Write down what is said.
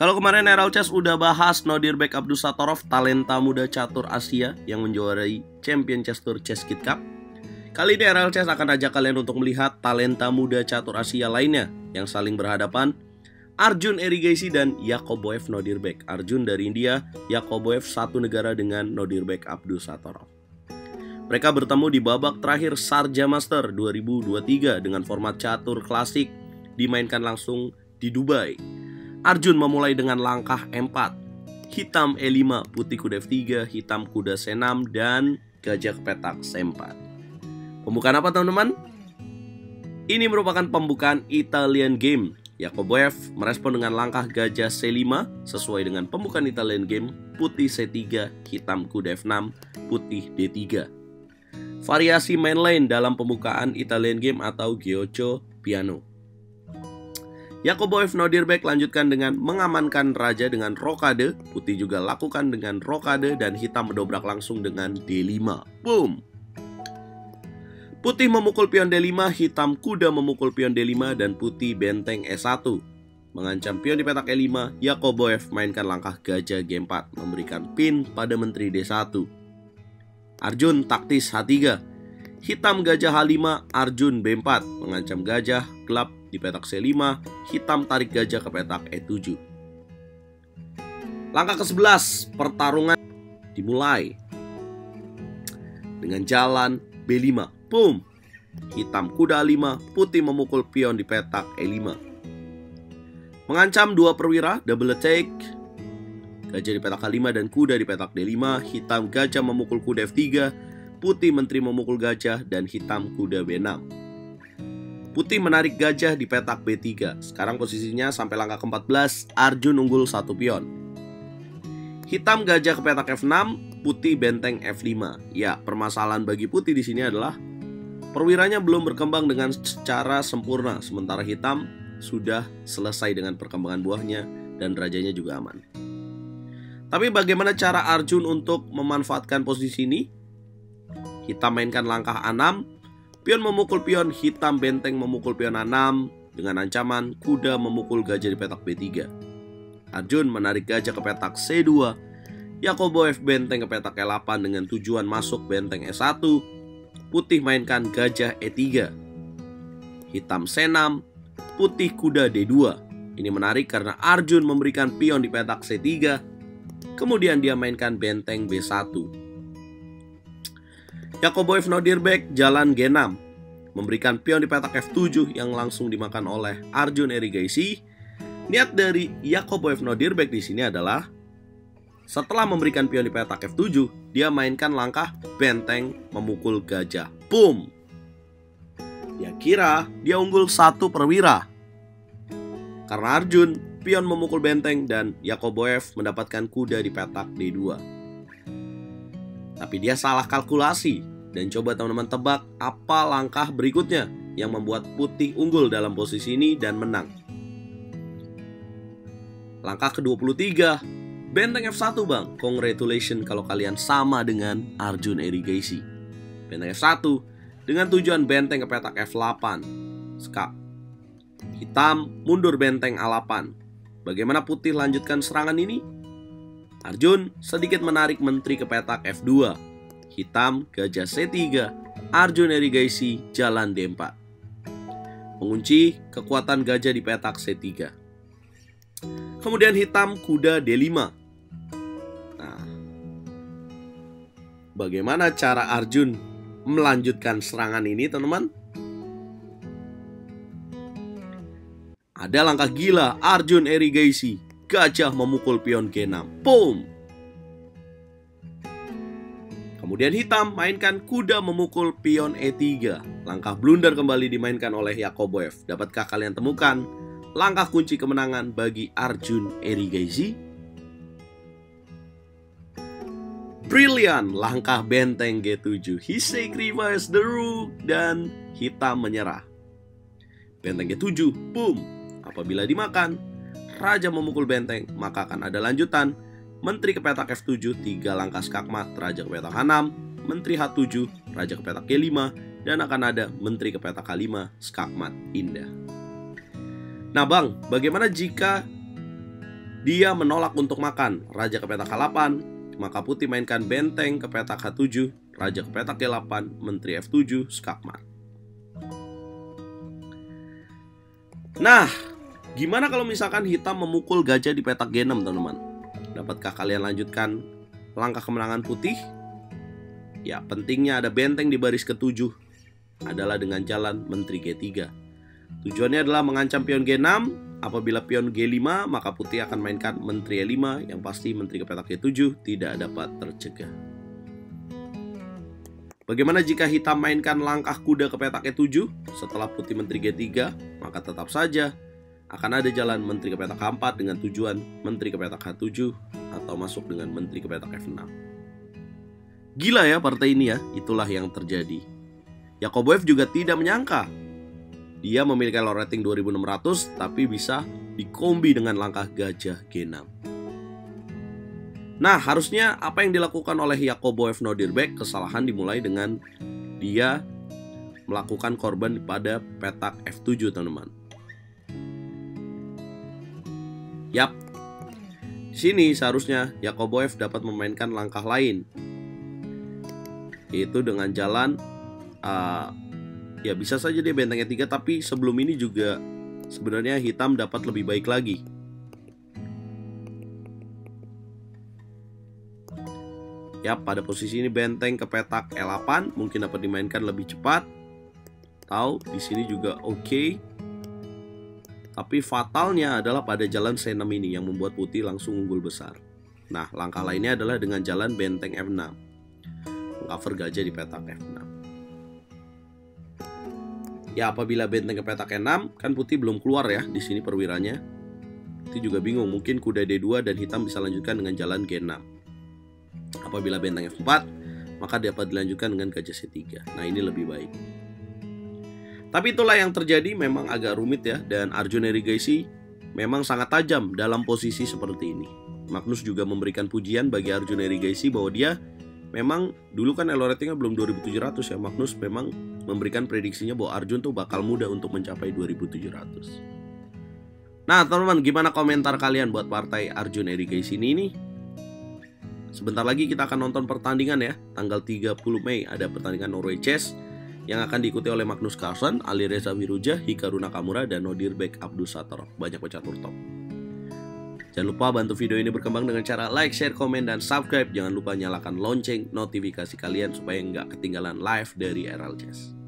Kalau kemarin Eral Chess udah bahas Nodirbek Abdusattorov, talenta muda catur Asia yang menjuarai Champion Chess Tour Chess Kid Cup. Kali ini Eral Chess akan ajak kalian untuk melihat talenta muda catur Asia lainnya yang saling berhadapan, Arjun Erigaisi dan Yakoboev Nodirbek. Arjun dari India, Yakoboev satu negara dengan Nodirbek Abdusattorov. Mereka bertemu di babak terakhir Sharjah Master 2023 dengan format catur klasik dimainkan langsung di Dubai. Arjun memulai dengan langkah E4, hitam E5, putih kuda F3, hitam kuda C6, dan gajah ke petak C4. Pembukaan apa teman-teman? Ini merupakan pembukaan Italian game. Yakoboev merespon dengan langkah gajah C5 sesuai dengan pembukaan Italian game, putih C3, hitam kuda F6, putih D3. Variasi main lane dalam pembukaan Italian game atau Giocho Piano. Yakoboev Nodirbek lanjutkan dengan mengamankan raja dengan rokade, putih juga lakukan dengan rokade, dan hitam mendobrak langsung dengan D5. Boom! Putih memukul pion D5, hitam kuda memukul pion D5, dan putih benteng E1. Mengancam pion di petak E5, Yakoboev mainkan langkah gajah G4, memberikan pin pada menteri D1. Arjun taktis H3. Hitam gajah H5, Arjun B4, mengancam gajah gelap di petak C5, hitam tarik gajah ke petak E7. Langkah ke-11, pertarungan dimulai dengan jalan B5. Boom! Hitam kuda A5, putih memukul pion di petak E5. Mengancam dua perwira, double attack. Gajah di petak H5 dan kuda di petak D5, hitam gajah memukul kuda F3, putih menteri memukul gajah, dan hitam kuda B6. Putih menarik gajah di petak B3. Sekarang posisinya sampai langkah ke-14, Arjun unggul satu pion. Hitam gajah ke petak F6, putih benteng F5. Ya, permasalahan bagi putih di sini adalah perwiranya belum berkembang dengan secara sempurna, sementara hitam sudah selesai dengan perkembangan buahnya dan rajanya juga aman. Tapi bagaimana cara Arjun untuk memanfaatkan posisi ini? Hitam mainkan langkah A6, pion memukul pion, hitam benteng memukul pion A6 dengan ancaman kuda memukul gajah di petak B3. Arjun menarik gajah ke petak C2, Yakoboev benteng ke petak E8 dengan tujuan masuk benteng E1, putih mainkan gajah E3. Hitam C6, putih kuda D2. Ini menarik karena Arjun memberikan pion di petak C3, kemudian dia mainkan benteng B1. Yakoboev Nodirbek jalan G6, memberikan pion di petak F7 yang langsung dimakan oleh Arjun Erigaisi. Niat dari Yakoboev Nodirbek di sini adalah setelah memberikan pion di petak F7, dia mainkan langkah benteng memukul gajah. Boom! Dia kira dia unggul satu perwira. Karena Arjun pion memukul benteng dan Yakoboev mendapatkan kuda di petak D2. Tapi dia salah kalkulasi. Dan coba teman-teman tebak apa langkah berikutnya yang membuat putih unggul dalam posisi ini dan menang. Langkah ke-23, benteng F1 bang. Congratulations kalau kalian sama dengan Arjun Erigaisi. Benteng F1 dengan tujuan benteng ke petak F8. Skak. Hitam mundur benteng A8. Bagaimana putih lanjutkan serangan ini? Arjun sedikit menarik menteri ke petak F2. Hitam gajah C3, Arjun Erigaisi jalan D4. Mengunci kekuatan gajah di petak C3. Kemudian hitam kuda D5. Nah, bagaimana cara Arjun melanjutkan serangan ini teman-teman? Ada langkah gila Arjun Erigaisi, gajah memukul pion G6. Boom! Kemudian hitam mainkan kuda memukul pion E3. Langkah blunder kembali dimainkan oleh Yakoboev. Dapatkah kalian temukan langkah kunci kemenangan bagi Arjun Erigaisi? Brilliant, langkah benteng G7. He sacrificed the rook dan hitam menyerah. Benteng G7, boom. Apabila dimakan, raja memukul benteng, maka akan ada lanjutan. Menteri ke petak F7, 3 langkah skakmat, raja ke petak H6, menteri H7, raja ke petak G5, dan akan ada menteri ke petak H5, skakmat indah. Nah bang, bagaimana jika Dia menolak untuk makan. Raja ke petak H8, maka putih mainkan benteng ke petak H7, raja ke petak G8, menteri F7, skakmat. Nah, gimana kalau misalkan hitam memukul gajah di petak G6, teman-teman? Dapatkah kalian lanjutkan langkah kemenangan putih? Ya, pentingnya ada benteng di baris ke-7 adalah dengan jalan menteri G3. Tujuannya adalah mengancam pion G6. Apabila pion G5, maka putih akan mainkan menteri E5, yang pasti menteri ke petak G7 tidak dapat tercegah. Bagaimana jika hitam mainkan langkah kuda ke petak E7 setelah putih menteri G3? Maka tetap saja akan ada jalan menteri ke petak H4 dengan tujuan menteri ke petak H7 atau masuk dengan menteri ke petak F6. Gila ya partai ini ya, itulah yang terjadi. Yakoboev juga tidak menyangka dia memiliki elo rating 2600 tapi bisa dikombi dengan langkah gajah G6. Nah, harusnya apa yang dilakukan oleh Yakoboev Nodirbek, kesalahan dimulai dengan dia melakukan korban pada petak F7, teman-teman. Yap. Di sini seharusnya Yakoboev dapat memainkan langkah lain, yaitu dengan jalan ya bisa saja dia bentengnya 3, tapi sebelum ini juga sebenarnya hitam dapat lebih baik lagi. Ya, pada posisi ini benteng ke petak E8 mungkin dapat dimainkan lebih cepat. Tahu di sini juga oke. Tapi fatalnya adalah pada jalan C6 ini yang membuat putih langsung unggul besar. Nah, langkah lainnya adalah dengan jalan benteng F6. Mengcover gajah di petak F6. Ya, apabila benteng ke petak E6, kan putih belum keluar ya di sini perwiranya. Putih juga bingung, mungkin kuda D2 dan hitam bisa lanjutkan dengan jalan G6. Apabila benteng F4, maka dapat dilanjutkan dengan gajah C3. Nah, ini lebih baik. Tapi itulah yang terjadi, memang agak rumit ya, dan Arjun Erigaisi memang sangat tajam dalam posisi seperti ini. Magnus juga memberikan pujian bagi Arjun Erigaisi bahwa dia memang dulu kan elo ratingnya belum 2700 ya. Magnus memang memberikan prediksinya bahwa Arjun tuh bakal mudah untuk mencapai 2700. Nah, teman-teman, gimana komentar kalian buat partai Arjun Erigaisi ini? Sebentar lagi kita akan nonton pertandingan ya. Tanggal 30 Mei ada pertandingan Norway Chess yang akan diikuti oleh Magnus Carlsen, Alireza Wiruja, Hikaru Nakamura, dan Nodirbek Abdusattorov. Banyak pecatur top. Jangan lupa bantu video ini berkembang dengan cara like, share, komen, dan subscribe. Jangan lupa nyalakan lonceng notifikasi kalian supaya nggak ketinggalan live dari RL Chess.